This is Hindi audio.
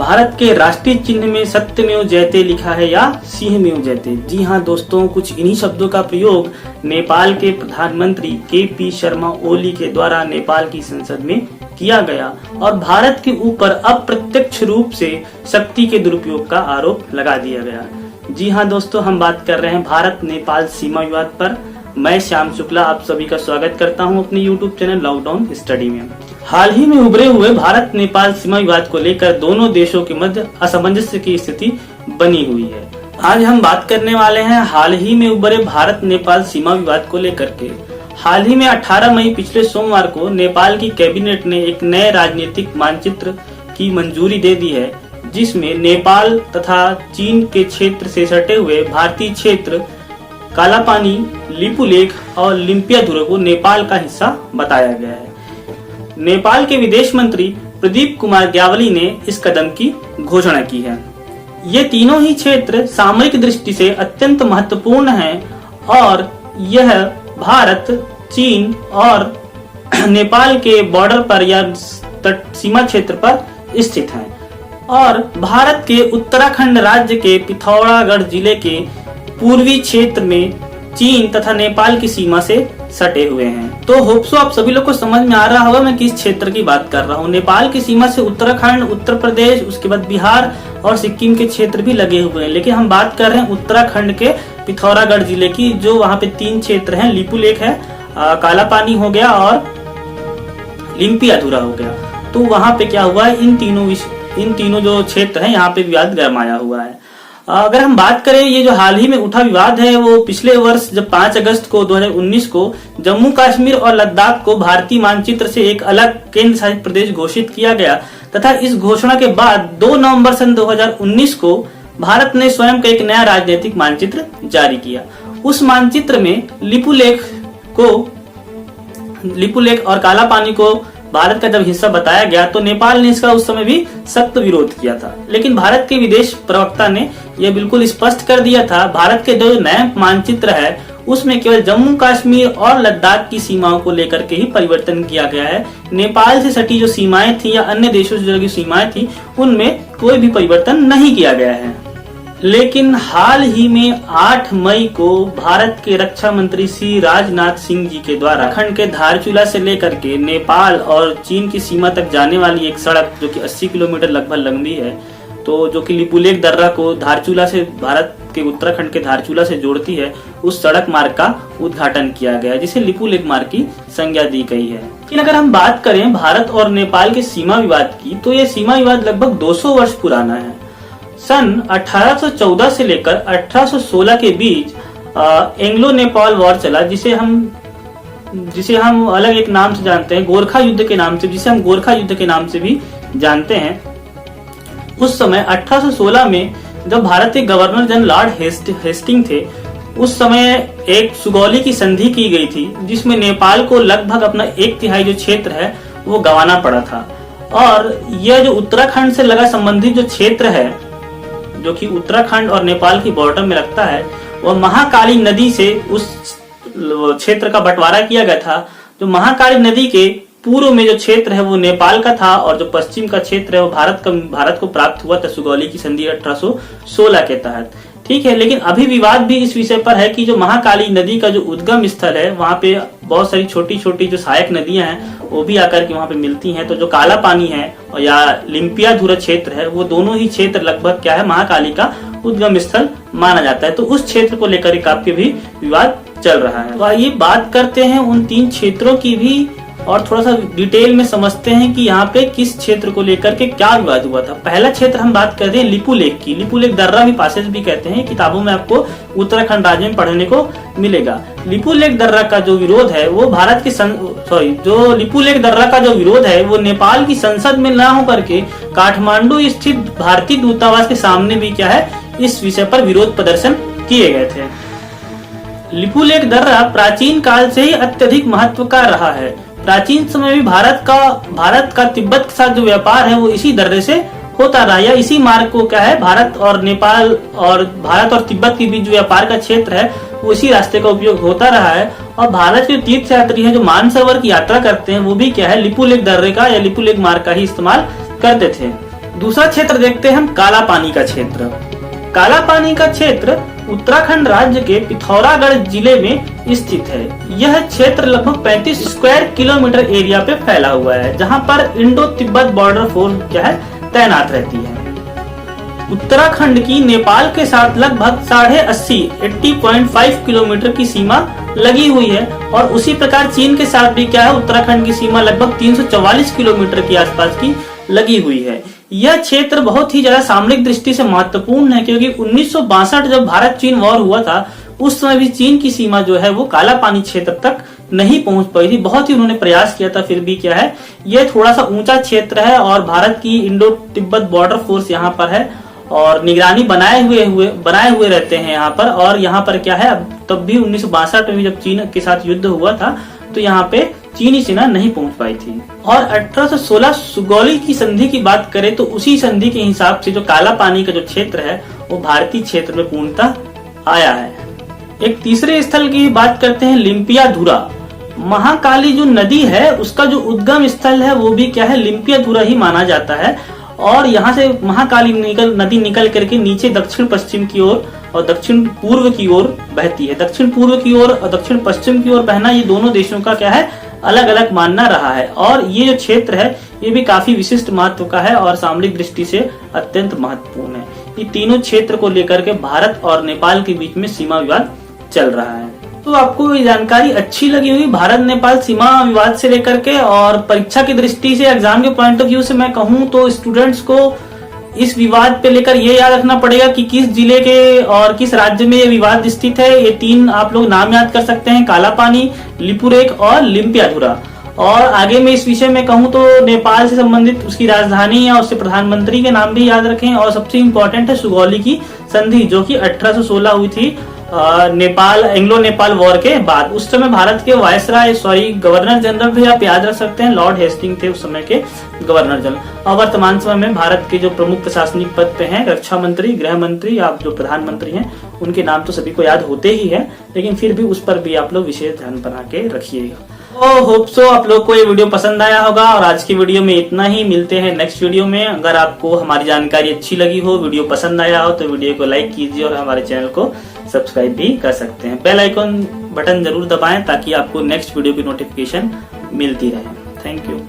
भारत के राष्ट्रीय चिन्ह में सत्यमेव जयते लिखा है या सिंहमेव जयते। जी हाँ दोस्तों, कुछ इन्हीं शब्दों का प्रयोग नेपाल के प्रधानमंत्री के.पी. शर्मा ओली के द्वारा नेपाल की संसद में किया गया और भारत के ऊपर अप्रत्यक्ष रूप से शक्ति के दुरुपयोग का आरोप लगा दिया गया। जी हाँ दोस्तों, हम बात कर रहे हैं भारत नेपाल सीमा विवाद पर। मैं श्याम शुक्ला आप सभी का स्वागत करता हूं अपने YouTube चैनल लॉकडाउन स्टडी में। हाल ही में उभरे हुए भारत नेपाल सीमा विवाद को लेकर दोनों देशों के मध्य असमंजस्य की स्थिति बनी हुई है। आज हम बात करने वाले हैं हाल ही में उभरे भारत नेपाल सीमा विवाद को लेकर के। हाल ही में 18 मई पिछले सोमवार को नेपाल की कैबिनेट ने एक नए राजनीतिक मानचित्र की मंजूरी दे दी है, जिसमें नेपाल तथा चीन के क्षेत्र से सटे हुए भारतीय क्षेत्र कालापानी, लिपुलेख और लिम्पियाधुरा को नेपाल का हिस्सा बताया गया है। नेपाल के विदेश मंत्री प्रदीप कुमार ग्यावली ने इस कदम की घोषणा की है। ये तीनों ही क्षेत्र सामरिक दृष्टि से अत्यंत महत्वपूर्ण हैं और यह भारत, चीन और नेपाल के बॉर्डर पर या सीमा क्षेत्र पर स्थित हैं और भारत के उत्तराखंड राज्य के पिथौरागढ़ जिले के पूर्वी क्षेत्र में चीन तथा नेपाल की सीमा से सटे हुए हैं। तो होप्सो आप सभी लोग को समझ में आ रहा होगा मैं किस क्षेत्र की बात कर रहा हूँ। नेपाल की सीमा से उत्तराखंड, उत्तर प्रदेश, उसके बाद बिहार और सिक्किम के क्षेत्र भी लगे हुए हैं, लेकिन हम बात कर रहे हैं उत्तराखंड के पिथौरागढ़ जिले की, जो वहाँ पे 3 क्षेत्र हैं। लिपुलेख है, कालापानी हो गया और लिम्पियाधुरा हो गया। तो वहाँ पे क्या हुआ है, इन तीनों जो क्षेत्र है यहाँ पे विवाद गरमाया हुआ है। अगर हम बात करें, ये जो हाल ही में उठा विवाद है वो पिछले वर्ष जब 5 अगस्त को 2019 को जम्मू कश्मीर और लद्दाख को भारतीय मानचित्र से एक अलग केंद्र शासित प्रदेश घोषित किया गया तथा इस घोषणा के बाद 2 नवंबर सन 2019 को भारत ने स्वयं का एक नया राजनीतिक मानचित्र जारी किया। उस मानचित्र में लिपुलेख और कालापानी को भारत का जब हिस्सा बताया गया तो नेपाल ने इसका उस समय भी सख्त विरोध किया था, लेकिन भारत के विदेश प्रवक्ता ने यह बिल्कुल स्पष्ट कर दिया था भारत के जो नया मानचित्र है उसमें केवल जम्मू कश्मीर और लद्दाख की सीमाओं को लेकर के ही परिवर्तन किया गया है। नेपाल से सटी जो सीमाएं थी या अन्य देशों से जुड़ी सीमाएं थी उनमें कोई भी परिवर्तन नहीं किया गया है। लेकिन हाल ही में 8 मई को भारत के रक्षा मंत्री श्री राजनाथ सिंह जी के द्वारा उत्तराखंड के धारचूला से लेकर के नेपाल और चीन की सीमा तक जाने वाली एक सड़क जो कि 80 किलोमीटर लगभग लंबी है, तो जो कि लिपुलेख दर्रा को धारचूला से भारत के उत्तराखंड के धारचूला से जोड़ती है, उस सड़क मार्ग का उद्घाटन किया गया, जिसे लिपुलेख मार्ग की संज्ञा दी गई है। लेकिन अगर हम बात करें भारत और नेपाल के सीमा विवाद की, तो ये सीमा विवाद लगभग 200 वर्ष पुराना है। सन 1814 से लेकर 1816 के बीच एंग्लो नेपाल वॉर चला, जिसे हम अलग एक नाम से जानते हैं, गोरखा युद्ध के नाम से, जिसे हम गोरखा युद्ध के नाम से भी जानते हैं। उस समय 1816 में जब भारत के गवर्नर जनरल लॉर्ड हेस्टिंग थे, उस समय एक सुगौली की संधि की गई थी, जिसमें नेपाल को लगभग अपना 1/3 जो क्षेत्र है वो गंवाना पड़ा था। और यह जो उत्तराखंड से लगा संबंधित जो क्षेत्र है, जो कि उत्तराखंड और नेपाल की बॉर्डर में लगता है, वह महाकाली नदी से उस क्षेत्र का बंटवारा किया गया था। जो महाकाली नदी के पूर्व में जो क्षेत्र है वो नेपाल का था और जो पश्चिम का क्षेत्र है वो भारत को प्राप्त हुआ था सुगौली की संधि 1816 के तहत। ठीक है, लेकिन अभी विवाद भी इस विषय पर है कि जो महाकाली नदी का जो उद्गम स्थल है, वहाँ पे बहुत सारी छोटी छोटी जो सहायक नदियां हैं वो भी आकर के वहाँ पे मिलती हैं। तो जो काला पानी है या लिम्पियाधुरा क्षेत्र है, वो दोनों ही क्षेत्र लगभग क्या है, महाकाली का उद्गम स्थल माना जाता है। तो उस क्षेत्र को लेकर काफी भी विवाद चल रहा है। तो आइए बात करते हैं उन 3 क्षेत्रों की भी और थोड़ा सा डिटेल में समझते हैं कि यहाँ पे किस क्षेत्र को लेकर के क्या विवाद हुआ था। पहला क्षेत्र हम बात करते हैं लिपुलेख की। लिपुलेख दर्रा भी पासेज भी कहते हैं, किताबों में आपको उत्तराखंड राज्य में पढ़ने को मिलेगा। लिपुलेख दर्रा का जो विरोध है वो लिपुलेख दर्रा का जो विरोध है वो नेपाल की संसद में न होकर के काठमांडू स्थित भारतीय दूतावास के सामने भी क्या है, इस विषय पर विरोध प्रदर्शन किए गए थे। लिपुलेख दर्रा प्राचीन काल से ही अत्यधिक महत्व का रहा है। प्राचीन समय में भारत का तिब्बत के साथ जो व्यापार है वो इसी दर्रे से होता रहा, या इसी मार्ग को क्या है, भारत और नेपाल और भारत और तिब्बत के बीच जो व्यापार का क्षेत्र है वो इसी रास्ते का उपयोग होता रहा है। और भारत के तीर्थ यात्री है जो मानसरोवर की यात्रा करते हैं वो भी क्या है, लिपुलेख दर्रे का या लिपुलेख मार्ग का ही इस्तेमाल करते थे। दूसरा क्षेत्र देखते हैं हम काला पानी का क्षेत्र। काला पानी का क्षेत्र उत्तराखंड राज्य के पिथौरागढ़ जिले में स्थित है। यह क्षेत्र लगभग 35 स्क्वायर किलोमीटर एरिया पे फैला हुआ है, जहां पर इंडो तिब्बत बॉर्डर फोर्स क्या है तैनात रहती है। उत्तराखंड की नेपाल के साथ लगभग 80.5 किलोमीटर की सीमा लगी हुई है और उसी प्रकार चीन के साथ भी क्या है उत्तराखंड की सीमा लगभग 344 किलोमीटर के आसपास की लगी हुई है। यह क्षेत्र बहुत ही ज्यादा सामरिक दृष्टि से महत्वपूर्ण है, क्योंकि 1962 जब भारत चीन वॉर हुआ था उस समय भी चीन की सीमा जो है वो काला पानी क्षेत्र तक नहीं पहुंच पाई थी। बहुत ही उन्होंने प्रयास किया था, फिर भी क्या है यह थोड़ा सा ऊंचा क्षेत्र है और भारत की इंडो तिब्बत बॉर्डर फोर्स यहाँ पर है और निगरानी बनाए हुए रहते हैं यहाँ पर। और यहाँ पर क्या है अब तब भी 1962 में भी जब चीन के साथ युद्ध हुआ था तो यहाँ पे चीनी सेना नहीं पहुंच पाई थी। और 1816 सुगौली की संधि की बात करें तो उसी संधि के हिसाब से जो काला पानी का जो क्षेत्र है वो भारतीय क्षेत्र में पूर्णतः आया है। एक तीसरे स्थल की बात करते हैं लिम्पियाधुरा। महाकाली जो नदी है उसका जो उद्गम स्थल है वो भी क्या है लिम्पियाधुरा ही माना जाता है। और यहाँ से महाकाली नदी निकल करके नीचे दक्षिण पश्चिम की ओर और दक्षिण पूर्व की ओर बहती है। दक्षिण पूर्व की ओर और दक्षिण पश्चिम की ओर बहना ये दोनों देशों का क्या है अलग अलग मानना रहा है। और ये जो क्षेत्र है ये भी काफी विशिष्ट महत्व का है और सामरिक दृष्टि से अत्यंत महत्वपूर्ण है। ये तीनों क्षेत्र को लेकर के भारत और नेपाल के बीच में सीमा विवाद चल रहा है। तो आपको ये जानकारी अच्छी लगी हुई भारत नेपाल सीमा विवाद से लेकर के। और परीक्षा की दृष्टि से एग्जाम के पॉइंट ऑफ व्यू से मैं कहूँ तो स्टूडेंट्स को इस विवाद पे लेकर ये याद रखना पड़ेगा कि किस जिले के और किस राज्य में ये विवाद स्थित है। ये तीन आप लोग नाम याद कर सकते हैं, काला पानी, लिपुरेख और लिम्पियाधुरा। और आगे में इस विषय में कहूँ तो नेपाल से संबंधित उसकी राजधानी या उसके प्रधानमंत्री के नाम भी याद रखें। और सबसे इम्पोर्टेंट है सुगौली की संधि जो कि 1816 हुई थी नेपाल एंग्लो नेपाल वॉर के बाद। उस समय भारत के वायसराय गवर्नर जनरल भी आप याद रख सकते हैं, लॉर्ड हेस्टिंग थे उस समय के गवर्नर जनरल। और वर्तमान समय में भारत के जो प्रमुख प्रशासनिक पद पे हैं रक्षा मंत्री, गृह मंत्री, आप जो प्रधानमंत्री हैं उनके नाम तो सभी को याद होते ही है, लेकिन फिर भी उस पर भी आप लोग विशेष ध्यान बना के रखिएगा। होप सो आप लोग को ये वीडियो पसंद आया होगा। और आज की वीडियो में इतना ही, मिलते हैं नेक्स्ट वीडियो में। अगर आपको हमारी जानकारी अच्छी लगी हो, वीडियो पसंद आया हो तो वीडियो को लाइक कीजिए और हमारे चैनल को सब्सक्राइब भी कर सकते हैं। बेल आइकन बटन जरूर दबाएं ताकि आपको नेक्स्ट वीडियो की नोटिफिकेशन मिलती रहे। Thank you.